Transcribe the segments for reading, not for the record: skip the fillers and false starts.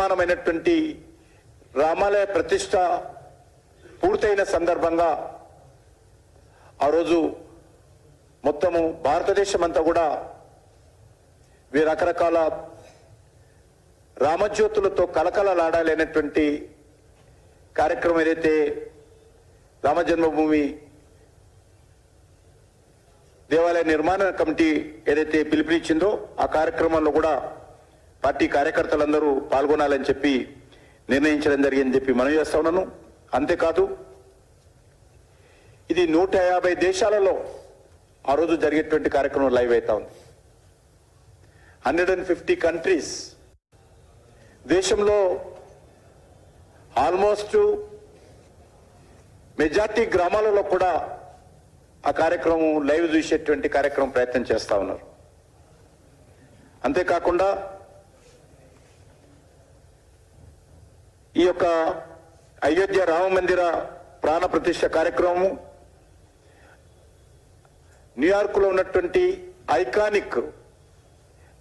నిర్మాణమైనటువంటి రామాలయ ప్రతిష్ట పూర్తయిన సందర్భంగా ఆ రోజు మొత్తము భారతదేశం అంతా కూడా రకరకాల రామజ్యోతులతో కలకలలాడాలనేటువంటి కార్యక్రమం ఏదైతే రామజన్మభూమి దేవాలయ నిర్మాణ కమిటీ ఏదైతే పిలుపునిచ్చిందో ఆ కార్యక్రమంలో కూడా పార్టీ కార్యకర్తలందరూ పాల్గొనాలని చెప్పి నిర్ణయించడం జరిగిందని చెప్పి మనం చేస్తా ఉన్నాను. అంతేకాదు ఇది 150 దేశాలలో ఆ రోజు జరిగేటువంటి కార్యక్రమం లైవ్ అవుతా ఉంది. 150 కంట్రీస్ దేశంలో ఆల్మోస్ట్ మెజార్టీ గ్రామాలలో కూడా ఆ కార్యక్రమం లైవ్ చూసేటువంటి కార్యక్రమం ప్రయత్నం చేస్తా ఉన్నారు. అంతేకాకుండా ఈ యొక్క అయోధ్య రామ మందిర ప్రాణ ప్రతిష్ఠ కార్యక్రమము న్యూయార్క్లో ఉన్నటువంటి ఐకానిక్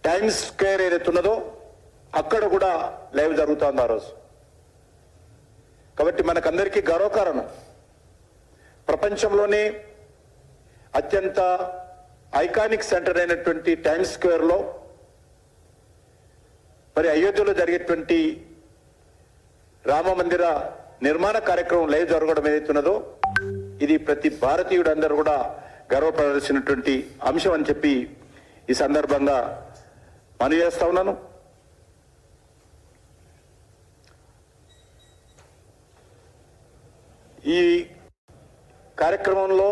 టైమ్స్ స్క్వేర్ ఏదైతే ఉన్నదో అక్కడ కూడా లైవ్ జరుగుతుంది ఆ రోజు. కాబట్టి మనకందరికీ గర్వకారణం. ప్రపంచంలోనే అత్యంత ఐకానిక్ సెంటర్ అయినటువంటి టైమ్స్ స్క్వేర్లో మరి అయోధ్యలో జరిగేటువంటి రామ మందిర నిర్మాణ కార్యక్రమం లైవ్ జరగడం ఏదైతున్నదో ఇది ప్రతి భారతీయుడు అందరూ కూడా గర్వపడాల్సినటువంటి అంశం అని చెప్పి ఈ సందర్భంగా మనవి చేస్తా ఉన్నాను. ఈ కార్యక్రమంలో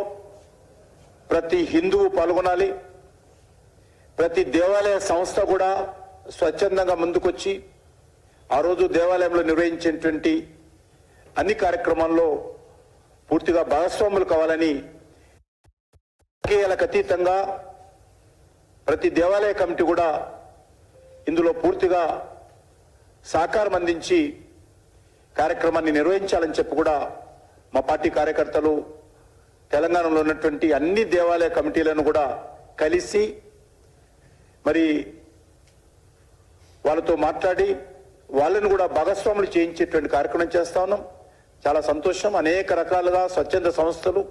ప్రతి హిందువు పాల్గొనాలి. ప్రతి దేవాలయ సంస్థ కూడా స్వచ్ఛందంగా ముందుకొచ్చి ఆ రోజు దేవాలయంలో నిర్వహించేటువంటి అన్ని కార్యక్రమాల్లో పూర్తిగా భాగస్వాములు కావాలని రాజకీయాలకు అతీతంగా ప్రతి దేవాలయ కమిటీ కూడా ఇందులో పూర్తిగా సహకారం అందించి కార్యక్రమాన్ని నిర్వహించాలని చెప్పి కూడా మా పార్టీ కార్యకర్తలు తెలంగాణలో ఉన్నటువంటి అన్ని దేవాలయ కమిటీలను కూడా కలిసి మరి వాళ్ళతో మాట్లాడి వాళ్ళను కూడా భాగస్వాములు చేయించేటువంటి కార్యక్రమం చేస్తా ఉన్నాం. చాలా సంతోషం. అనేక రకాలుగా స్వచ్ఛంద సంస్థలు,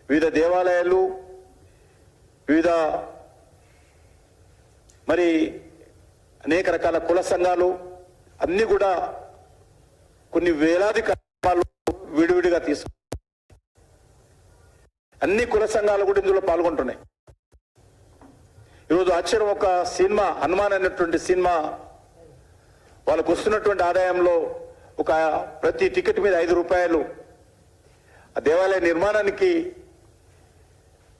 వివిధ దేవాలయాలు, వివిధ మరి అనేక రకాల కుల సంఘాలు అన్ని కూడా కొన్ని వేలాది కార్యక్రమాలు విడివిడిగా తీసుకు అన్ని కుల సంఘాలు కూడా ఇందులో పాల్గొంటున్నాయి. ఈరోజు ఆశ్చర్యం, ఒక సినిమా హనుమాన్ అనేటువంటి సినిమా వాళ్ళకు వస్తున్నటువంటి ఆదాయంలో ఒక ప్రతి టికెట్ మీద 5 రూపాయలు ఆ దేవాలయ నిర్మాణానికి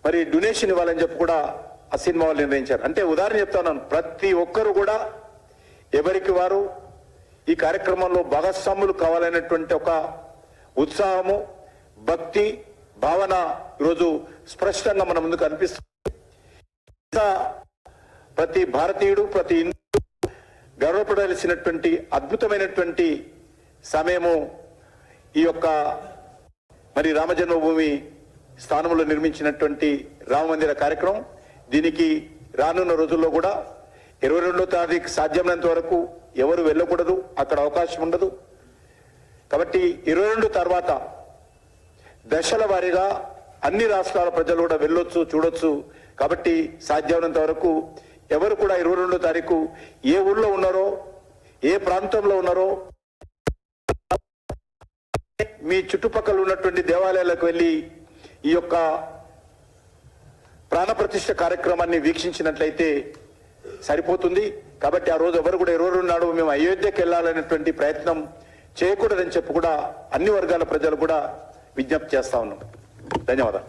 మరి డొనేషన్ ఇవ్వాలని చెప్పి కూడా ఆ సినిమా వాళ్ళు నిర్ణయించారు. అంటే ఉదాహరణ చెప్తాను, ప్రతి ఒక్కరు కూడా ఎవరికి వారు ఈ కార్యక్రమంలో భాగస్వాములు కావాలనేటువంటి ఒక ఉత్సాహము, భక్తి, భావన ఈరోజు స్పష్టంగా మన ముందుకు అనిపిస్తుంది. ప్రతి భారతీయుడు, ప్రతి హిందూ గర్వపడాల్సినటువంటి అద్భుతమైనటువంటి సమయము ఈ యొక్క మరి రామజన్మభూమి స్థానంలో నిర్మించినటువంటి రామ మందిర కార్యక్రమం. దీనికి రానున్న రోజుల్లో కూడా 22వ తారీఖు సాధ్యమైనంత వరకు ఎవరు వెళ్ళకూడదు, అక్కడ అవకాశం ఉండదు. కాబట్టి 22 తర్వాత దశల వారీగా అన్ని రాష్ట్రాల ప్రజలు కూడా వెళ్ళొచ్చు, చూడొచ్చు. కాబట్టి సాధ్యమైనంత వరకు ఎవరు కూడా 22వ తారీఖు ఏ ఊళ్ళో ఉన్నారో, ఏ ప్రాంతంలో ఉన్నారో మీ చుట్టుపక్కల ఉన్నటువంటి దేవాలయాలకు వెళ్ళి ఈ యొక్క ప్రాణప్రతిష్ఠ కార్యక్రమాన్ని వీక్షించినట్లయితే సరిపోతుంది. కాబట్టి ఆ రోజు ఎవరు కూడా 22 నాడు మేము అయోధ్యకి వెళ్ళాలనేటువంటి ప్రయత్నం చేయకూడదని చెప్పి కూడా అన్ని వర్గాల ప్రజలు కూడా విజ్ఞప్తి చేస్తా ఉన్నాం. ధన్యవాదాలు.